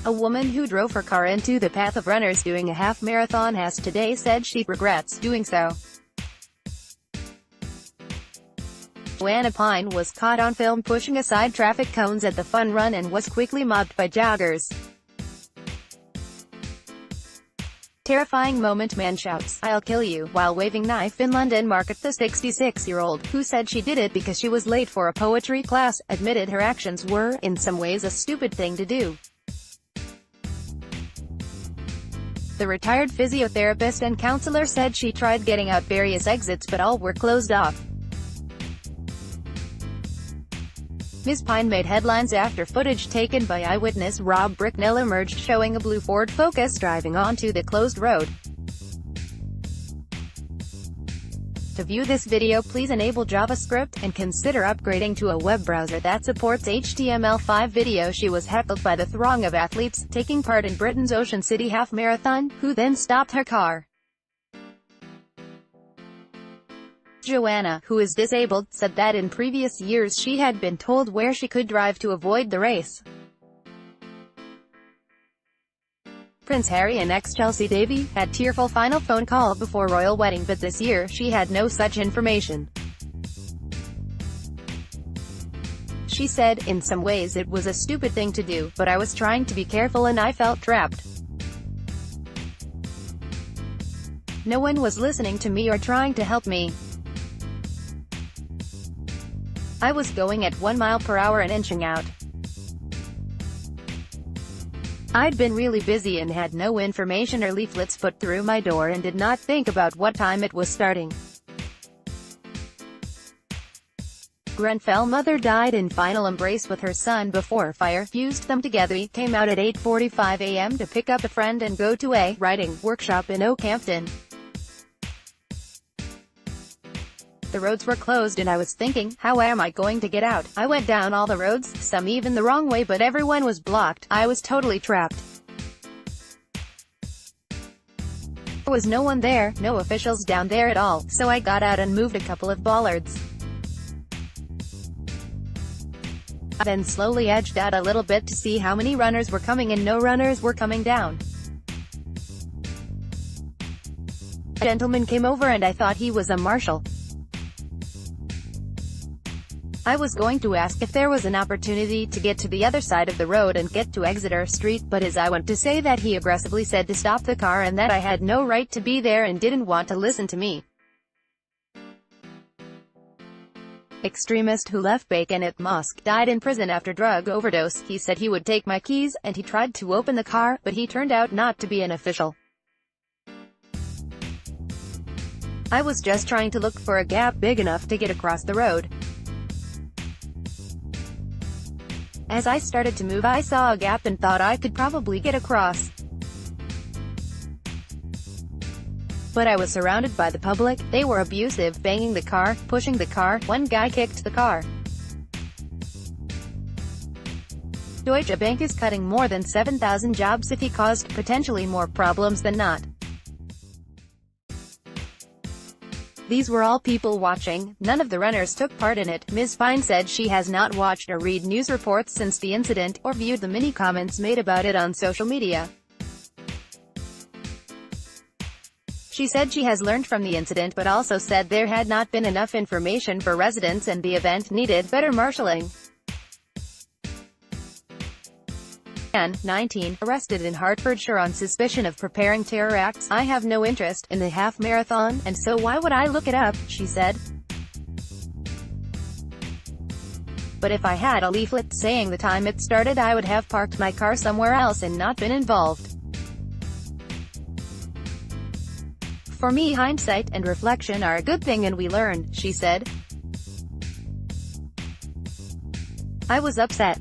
A woman who drove her car into the path of runners doing a half marathon has today said she regrets doing so. Joanna Pine was caught on film pushing aside traffic cones at the fun run and was quickly mobbed by joggers. Terrifying moment, man shouts, "I'll kill you," while waving knife in London Market. The 66-year-old, who said she did it because she was late for a poetry class, admitted her actions were, in some ways, a stupid thing to do. The retired physiotherapist and counsellor said she tried getting out various exits but all were closed off. Ms. Pine made headlines after footage taken by eyewitness Rob Bricknell emerged showing a blue Ford Focus driving onto the closed road. To view this video, please enable JavaScript, and consider upgrading to a web browser that supports HTML5. Video: she was heckled by the throng of athletes taking part in Britain's Ocean City Half Marathon, who then stopped her car. Joanna, who is disabled, said that in previous years she had been told where she could drive to avoid the race. Prince Harry and ex-Chelsea Davy had tearful final phone call before royal wedding, but this year she had no such information. She said, "In some ways it was a stupid thing to do, but I was trying to be careful and I felt trapped. No one was listening to me or trying to help me. I was going at 1 mile per hour and inching out. I'd been really busy and had no information or leaflets put through my door and did not think about what time it was starting." Grenfell mother died in final embrace with her son before fire fused them together. He came out at 8:45 a.m. to pick up a friend and go to a writing workshop in Oakhampton. "The roads were closed and I was thinking, how am I going to get out? I went down all the roads, some even the wrong way, but everyone was blocked. I was totally trapped. There was no one there, no officials down there at all, so I got out and moved a couple of bollards. I then slowly edged out a little bit to see how many runners were coming and no runners were coming down. A gentleman came over and I thought he was a marshal. I was going to ask if there was an opportunity to get to the other side of the road and get to Exeter Street, but as I went to say that he aggressively said to stop the car and that I had no right to be there and didn't want to listen to me." Extremist who left bacon at mosque died in prison after drug overdose. He said he would take my keys, and he tried to open the car, but he turned out not to be an official. I was just trying to look for a gap big enough to get across the road. As I started to move, I saw a gap and thought I could probably get across. But I was surrounded by the public. They were abusive, banging the car, pushing the car. One guy kicked the car. Deutsche Bank is cutting more than 7,000 jobs if he caused potentially more problems than not. These were all people watching. None of the runners took part in it. Ms. Pine said she has not watched or read news reports since the incident, or viewed the many comments made about it on social media. She said she has learned from the incident but also said there had not been enough information for residents and the event needed better marshalling. Man, 19, arrested in Hertfordshire on suspicion of preparing terror acts. "I have no interest in the half marathon, and so why would I look it up?" she said. "But if I had a leaflet saying the time it started, I would have parked my car somewhere else and not been involved. For me, hindsight and reflection are a good thing and we learn," she said. "I was upset.